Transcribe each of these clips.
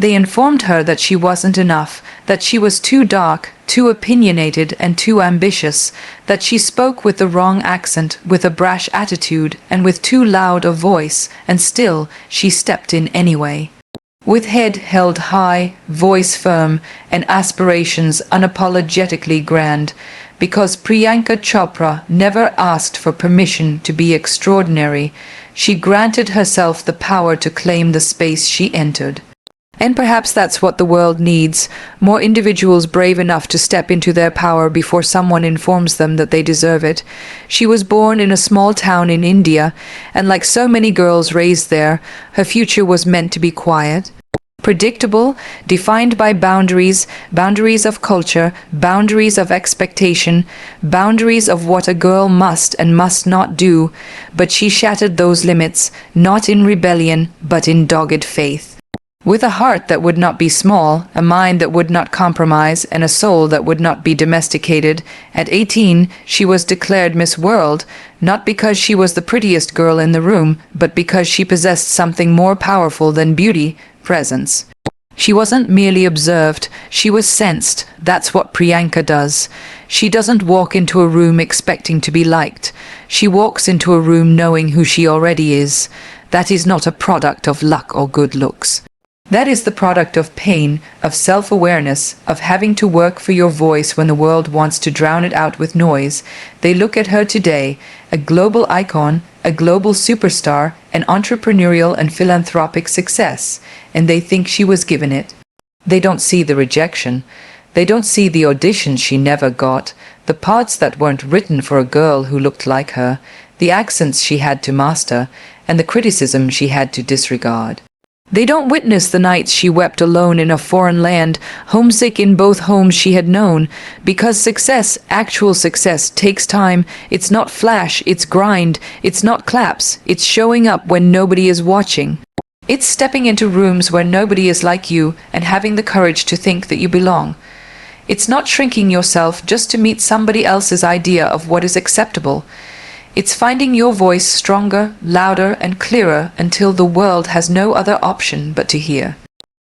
They informed her that she wasn't enough, that she was too dark, too opinionated, and too ambitious, that she spoke with the wrong accent, with a brash attitude, and with too loud a voice, and still she stepped in anyway. With head held high, voice firm, and aspirations unapologetically grand, because Priyanka Chopra never asked for permission to be extraordinary, she granted herself the power to claim the space she entered. And perhaps that's what the world needs, more individuals brave enough to step into their power before someone informs them that they deserve it. She was born in a small town in India, and like so many girls raised there, her future was meant to be quiet, predictable, defined by boundaries, boundaries of culture, boundaries of expectation, boundaries of what a girl must and must not do, but she shattered those limits, not in rebellion, but in dogged faith. With a heart that would not be small, a mind that would not compromise, and a soul that would not be domesticated, at 18 she was declared Miss World, not because she was the prettiest girl in the room, but because she possessed something more powerful than beauty, presence. She wasn't merely observed, she was sensed. That's what Priyanka does. She doesn't walk into a room expecting to be liked. She walks into a room knowing who she already is. That is not a product of luck or good looks. That is the product of pain, of self-awareness, of having to work for your voice when the world wants to drown it out with noise. They look at her today, a global icon, a global superstar, an entrepreneurial and philanthropic success, and they think she was given it. They don't see the rejection. They don't see the auditions she never got, the parts that weren't written for a girl who looked like her, the accents she had to master, and the criticism she had to disregard. They don't witness the nights she wept alone in a foreign land, homesick in both homes she had known, because success, actual success, takes time. It's not flash, it's grind, it's not claps, it's showing up when nobody is watching. It's stepping into rooms where nobody is like you and having the courage to think that you belong. It's not shrinking yourself just to meet somebody else's idea of what is acceptable. It's finding your voice stronger, louder, and clearer until the world has no other option but to hear.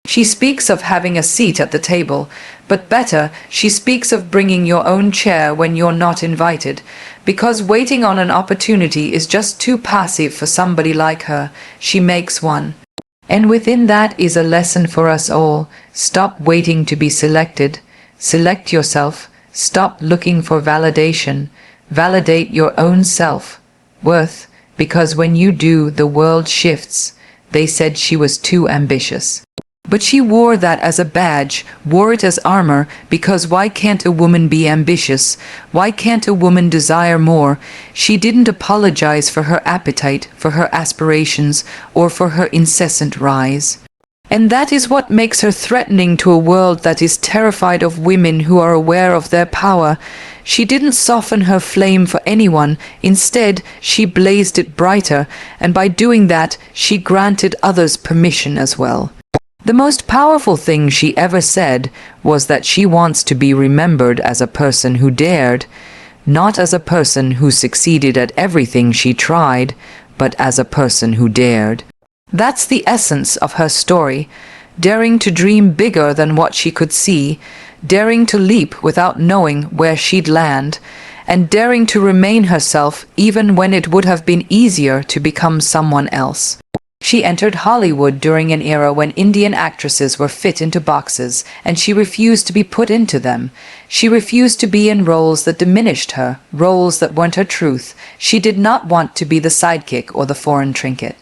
She speaks of having a seat at the table, but better, she speaks of bringing your own chair when you're not invited, because waiting on an opportunity is just too passive for somebody like her. She makes one. And within that is a lesson for us all. Stop waiting to be selected. Select yourself. Stop looking for validation. Validate your own self-worth, because when you do, the world shifts. They said she was too ambitious. But she wore that as a badge, wore it as armor, because why can't a woman be ambitious? Why can't a woman desire more? She didn't apologize for her appetite, for her aspirations, or for her incessant rise. And that is what makes her threatening to a world that is terrified of women who are aware of their power. She didn't soften her flame for anyone. Instead, she blazed it brighter, and by doing that, she granted others permission as well. The most powerful thing she ever said was that she wants to be remembered as a person who dared, not as a person who succeeded at everything she tried, but as a person who dared. That's the essence of her story, daring to dream bigger than what she could see, daring to leap without knowing where she'd land, and daring to remain herself even when it would have been easier to become someone else. She entered Hollywood during an era when Indian actresses were fit into boxes, and she refused to be put into them. She refused to be in roles that diminished her, roles that weren't her truth. She did not want to be the sidekick or the foreign trinket.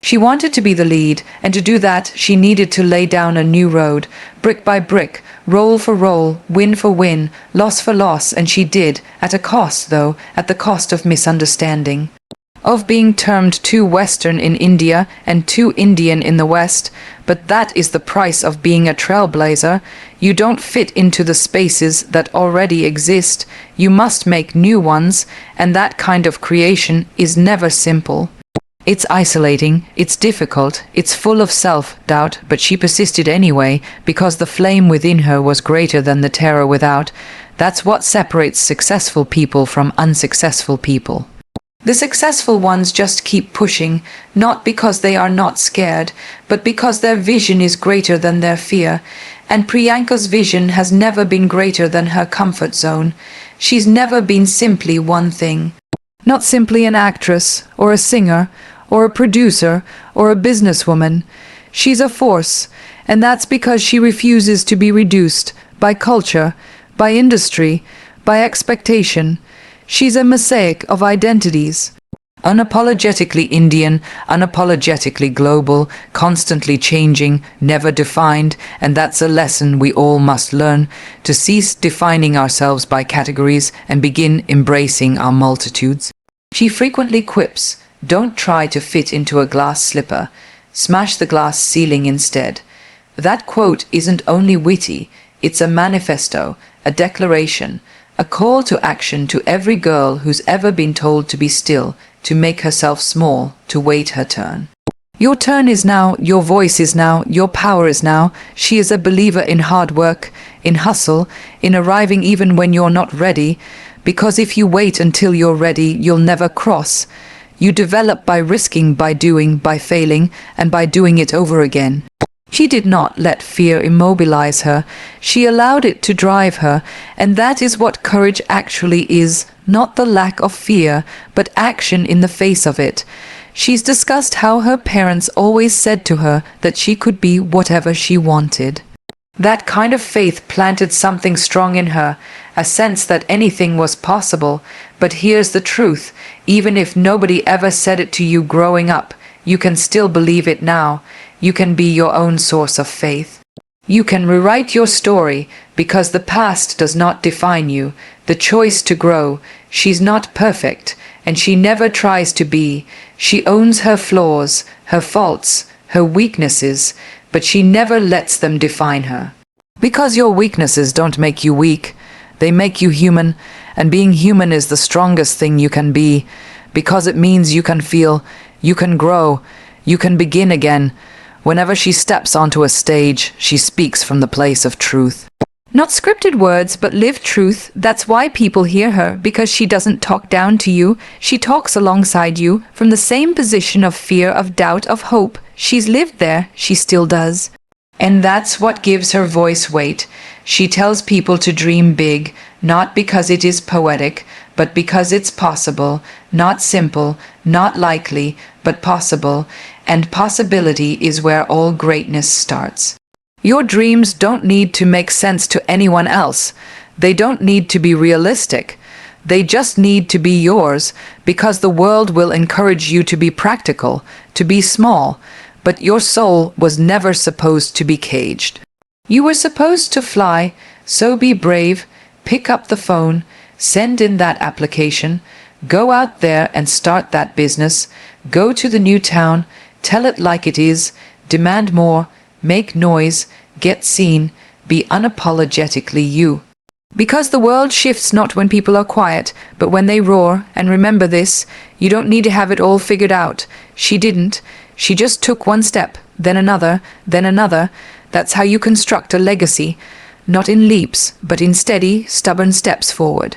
She wanted to be the lead, and to do that she needed to lay down a new road, brick by brick, roll for roll, win for win, loss for loss, and she did, at a cost though, at the cost of misunderstanding. Of being termed too Western in India and too Indian in the West, but that is the price of being a trailblazer. You don't fit into the spaces that already exist, you must make new ones, and that kind of creation is never simple. It's isolating, it's difficult, it's full of self-doubt, but she persisted anyway, because the flame within her was greater than the terror without. That's what separates successful people from unsuccessful people. The successful ones just keep pushing, not because they are not scared, but because their vision is greater than their fear. And Priyanka's vision has never been greater than her comfort zone. She's never been simply one thing. Not simply an actress, or a singer, or a producer, or a businesswoman. She's a force, and that's because she refuses to be reduced by culture, by industry, by expectation. She's a mosaic of identities. Unapologetically Indian, unapologetically global, constantly changing, never defined, and that's a lesson we all must learn, to cease defining ourselves by categories and begin embracing our multitudes. She frequently quips, "Don't try to fit into a glass slipper. Smash the glass ceiling instead." That quote isn't only witty, it's a manifesto, a declaration, a call to action to every girl who's ever been told to be still, to make herself small, to wait her turn. Your turn is now, your voice is now, your power is now. She is a believer in hard work, in hustle, in arriving even when you're not ready, because if you wait until you're ready, you'll never cross. You develop by risking, by doing, by failing, and by doing it over again. She did not let fear immobilize her. She allowed it to drive her, and that is what courage actually is, not the lack of fear, but action in the face of it. She's discussed how her parents always said to her that she could be whatever she wanted. That kind of faith planted something strong in her, a sense that anything was possible. But here's the truth, even if nobody ever said it to you growing up, you can still believe it now. You can be your own source of faith. You can rewrite your story, because the past does not define you. The choice to grow. She's not perfect, and she never tries to be. She owns her flaws, her faults, her weaknesses, but she never lets them define her. Because your weaknesses don't make you weak. They make you human, and being human is the strongest thing you can be, because it means you can feel, you can grow, you can begin again. Whenever she steps onto a stage, she speaks from the place of truth. Not scripted words, but lived truth. That's why people hear her, because she doesn't talk down to you. She talks alongside you, from the same position of fear, of doubt, of hope. She's lived there, she still does. And that's what gives her voice weight. She tells people to dream big, not because it is poetic, but because it's possible, not simple, not likely, but possible, and possibility is where all greatness starts. Your dreams don't need to make sense to anyone else. They don't need to be realistic. They just need to be yours, because the world will encourage you to be practical, to be small, but your soul was never supposed to be caged. You were supposed to fly, so be brave, pick up the phone, send in that application, go out there and start that business, go to the new town, tell it like it is, demand more, make noise, get seen, be unapologetically you. Because the world shifts not when people are quiet, but when they roar, and remember this, you don't need to have it all figured out. She didn't. She just took one step, then another, then another. That's how you construct a legacy, not in leaps, but in steady, stubborn steps forward.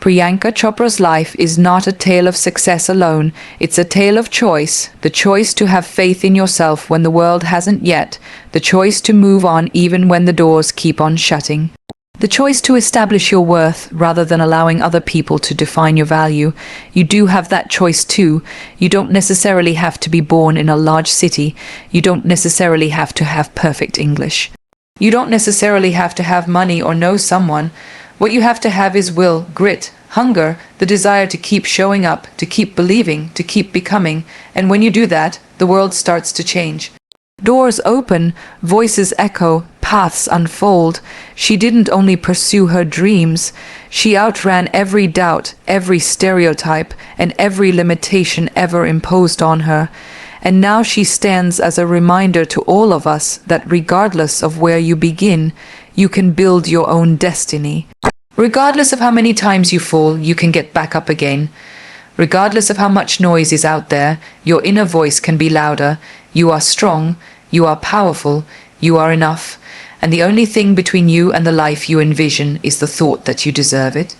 Priyanka Chopra's life is not a tale of success alone. It's a tale of choice, the choice to have faith in yourself when the world hasn't yet, the choice to move on even when the doors keep on shutting. The choice to establish your worth rather than allowing other people to define your value. You do have that choice too. You don't necessarily have to be born in a large city. You don't necessarily have to have perfect English. You don't necessarily have to have money or know someone. What you have to have is will, grit, hunger, the desire to keep showing up, to keep believing, to keep becoming. And when you do that, the world starts to change. Doors open, voices echo, paths unfold. She didn't only pursue her dreams, she outran every doubt, every stereotype, and every limitation ever imposed on her. And now she stands as a reminder to all of us that regardless of where you begin, you can build your own destiny. Regardless of how many times you fall, you can get back up again. Regardless of how much noise is out there, your inner voice can be louder. You are strong, you are powerful, you are enough, and the only thing between you and the life you envision is the thought that you deserve it.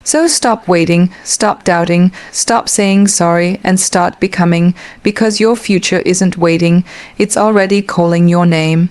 So stop waiting, stop doubting, stop saying sorry, and start becoming, because your future isn't waiting, it's already calling your name.